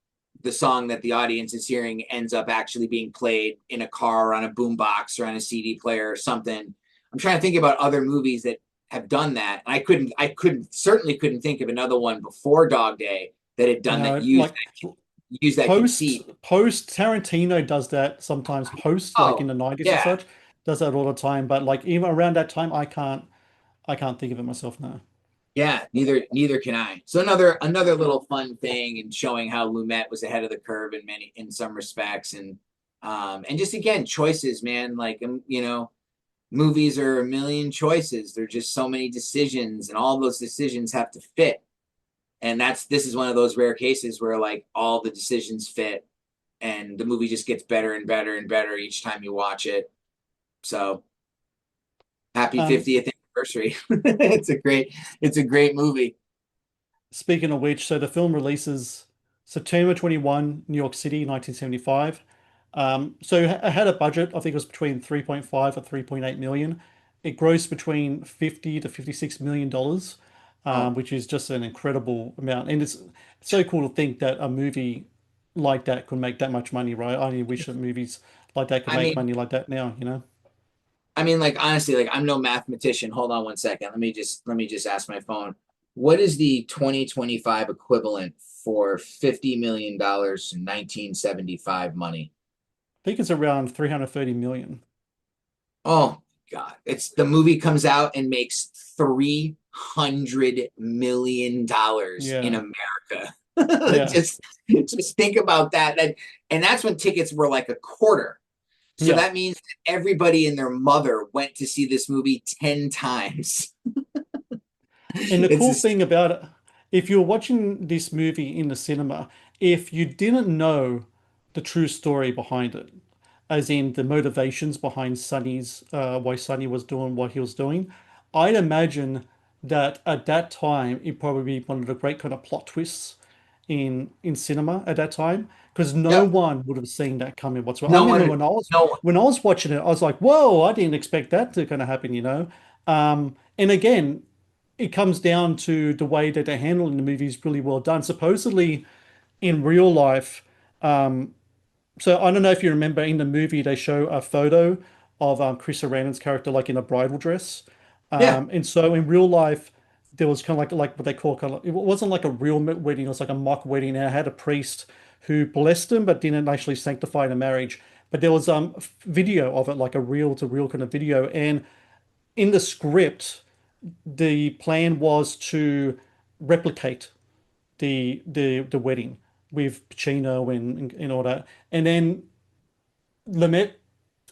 Speaker 2: the song that the audience is hearing ends up actually being played in a car or on a boombox or on a CD player or something. I'm trying to think about other movies that have done that. Certainly couldn't think of another one before Dog Day that had done that,
Speaker 1: No, like
Speaker 2: used that conceit.
Speaker 1: post Tarantino does that sometimes post like in
Speaker 2: Oh,
Speaker 1: the 90s and
Speaker 2: yeah.
Speaker 1: such, does that all the time. But like even around that time, I can't think of it myself now.
Speaker 2: Yeah, neither can I. So another little fun thing and showing how Lumet was ahead of the curve in some respects, and just again choices, man. Like movies are a million choices. There're just so many decisions, and all those decisions have to fit. And this is one of those rare cases where like all the decisions fit, and the movie just gets better and better and better each time you watch it. So happy
Speaker 1: Um,
Speaker 2: 50th anniversary. It's a great movie.
Speaker 1: Speaking of which, so the film releases September 21, New York City, 1975. So it had a budget, I think it was between 3.5 or 3.8 million. It grossed between 50 to 56 million dollars,
Speaker 2: Oh,
Speaker 1: which is just an incredible amount. And it's so cool to think that a movie like that could make that much money, right? I only wish that movies like that could
Speaker 2: I
Speaker 1: make
Speaker 2: mean,
Speaker 1: money like that now, you know?
Speaker 2: like honestly, like I'm no mathematician. Hold on one second. Let me just ask my phone. What is the 2025 equivalent for $50 million in 1975 money?
Speaker 1: I think it's around 330 million.
Speaker 2: Oh God. It's the movie comes out and makes $300 million in
Speaker 1: Yeah.
Speaker 2: America.
Speaker 1: Yeah.
Speaker 2: Just think about that. And that's when tickets were like a quarter. So
Speaker 1: Yeah.
Speaker 2: that means that everybody and their mother went to see this movie 10 times.
Speaker 1: And the
Speaker 2: It's
Speaker 1: cool
Speaker 2: just,
Speaker 1: thing about it, if you're watching this movie in the cinema, if you didn't know the true story behind it, as in the motivations behind Sonny's, why Sonny was doing what he was doing, I'd imagine that at that time it probably be one of the great kind of plot twists in cinema at that time, because no
Speaker 2: yep.
Speaker 1: one would have seen that coming whatsoever. I
Speaker 2: No
Speaker 1: remember
Speaker 2: one,
Speaker 1: when I was
Speaker 2: no one.
Speaker 1: when I was watching it, I was like, "Whoa, I didn't expect that to kind of happen," you know. And again, it comes down to the way that they're handling the movie is really well done. Supposedly, in real life, so I don't know if you remember in the movie they show a photo of Chris Sarandon's character like in a bridal dress,
Speaker 2: Yeah,
Speaker 1: and so in real life there was kind of like what they call kind of it wasn't like a real wedding, it was like a mock wedding. And it had a priest who blessed them but didn't actually sanctify the marriage. But there was video of it, like a reel to reel kind of video, and in the script the plan was to replicate the wedding with Pacino and all that. And then Lumet,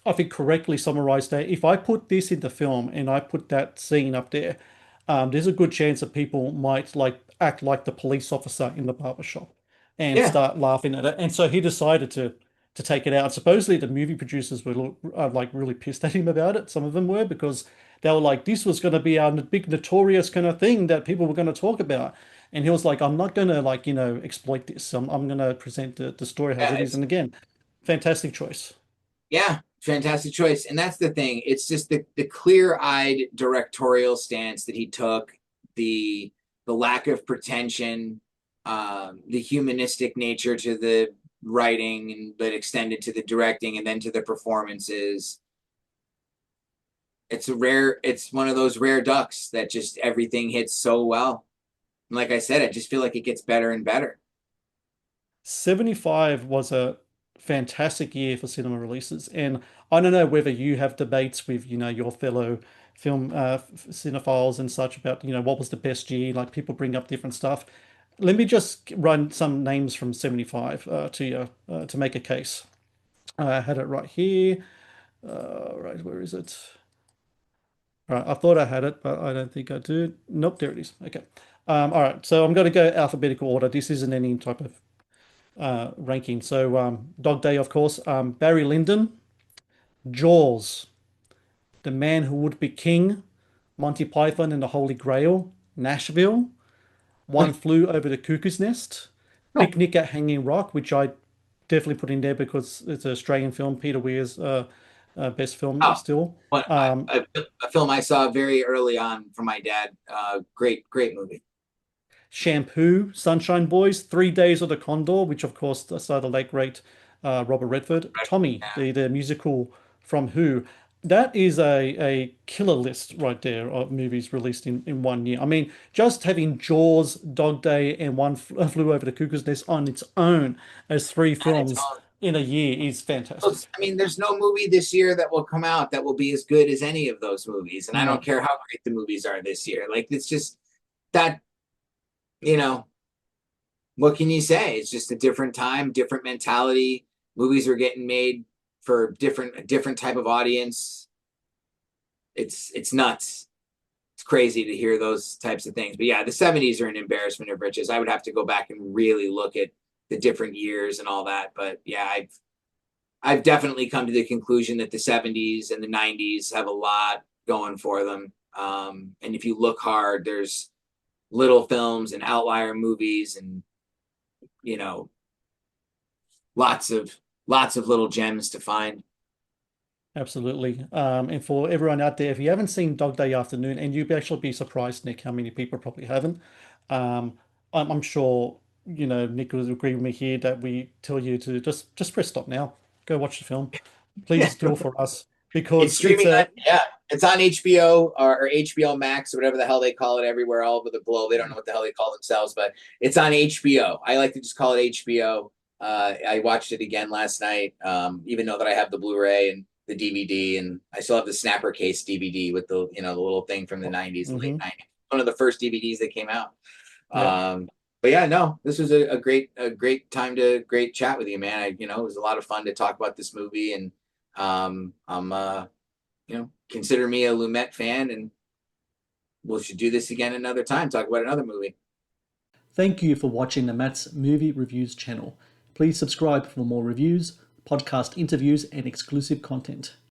Speaker 1: I think, correctly summarized that if I put this in the film and I put that scene up there, there's a good chance that people might like act like the police officer in the barber shop and
Speaker 2: yeah.
Speaker 1: start laughing at it. And so he decided to take it out. Supposedly, the movie producers were like really pissed at him about it. Some of them were because they were like, this was going to be our big notorious kind of thing that people were going to talk about. And he was like, I'm not going to like, exploit this. I'm going to present the story as
Speaker 2: Yeah,
Speaker 1: it is. And again, fantastic choice.
Speaker 2: fantastic choice. And that's the thing. It's just the clear-eyed directorial stance that he took, the the lack of pretension, the humanistic nature to the writing and that extended to the directing and then to the performances. It's one of those rare ducks that just everything hits so well. And like I said, I just feel like it gets better and better.
Speaker 1: 75 was a fantastic year for cinema releases. And I don't know whether you have debates with, your fellow film cinephiles and such about, what was the best year. Like people bring up different stuff. Let me just run some names from 75 to you to make a case. I had it right here. Right, where is it? All right, I thought I had it, but I don't think I do. Nope, there it is. Okay. All right, so I'm going to go alphabetical order. This isn't any type of ranking. So Dog Day, of course. Barry Lyndon, Jaws, The Man Who Would Be King, Monty Python and the Holy Grail, Nashville, One Flew Over the Cuckoo's Nest, Picnic at Hanging Rock, which I definitely put in there because it's an Australian film, Peter Weir's best film
Speaker 2: Oh,
Speaker 1: still.
Speaker 2: what a film I saw very early on from my dad. Great movie.
Speaker 1: Shampoo, Sunshine Boys, 3 Days of the Condor, which of course starred the late great Robert Redford. Tommy,
Speaker 2: Yeah,
Speaker 1: the musical from Who. That is a killer list right there of movies released in 1 year. I mean, just having Jaws, Dog Day, and One Flew Over the Cuckoo's Nest on its own as three
Speaker 2: and it's
Speaker 1: films in a year is fantastic.
Speaker 2: I mean, there's no movie this year that will come out that will be as good as any of those movies. And I don't
Speaker 1: No,
Speaker 2: care how great the movies are this year. Like, it's just that, you know, what can you say? It's just a different time, different mentality. Movies are getting made for different type of audience. It's nuts. It's crazy to hear those types of things. But yeah, the 70s are an embarrassment of riches. I would have to go back and really look at the different years and all that. But yeah, I've definitely come to the conclusion that the 70s and the 90s have a lot going for them. And if you look hard, there's little films and outlier movies and, you know, lots of little gems to find.
Speaker 1: absolutely. And for everyone out there, if you haven't seen Dog Day Afternoon, and you'd actually be surprised, Nick, how many people probably haven't. Um, I'm sure, Nick would agree with me here that we tell you to just press stop now. Go watch the film. Please do it for us
Speaker 2: It's
Speaker 1: because it's
Speaker 2: streaming on,
Speaker 1: a
Speaker 2: yeah, it's on HBO or HBO Max or whatever the hell they call it everywhere all over the globe. They don't know what the hell they call themselves, but it's on HBO. I like to just call it HBO. I watched it again last night, even though that I have the Blu-ray and the DVD, and I still have the Snapper Case DVD with the little thing from the 90s, the late
Speaker 1: hmm
Speaker 2: 90s. One of the first DVDs that came out.
Speaker 1: yeah.
Speaker 2: But yeah, no, this was a great time to great chat with you, man. It was a lot of fun to talk about this movie, and I'm consider me a Lumet fan, and we should do this again another time. Talk about another movie.
Speaker 1: Thank you for watching the Matt's Movie Reviews channel. Please subscribe for more reviews, podcast interviews, and exclusive content.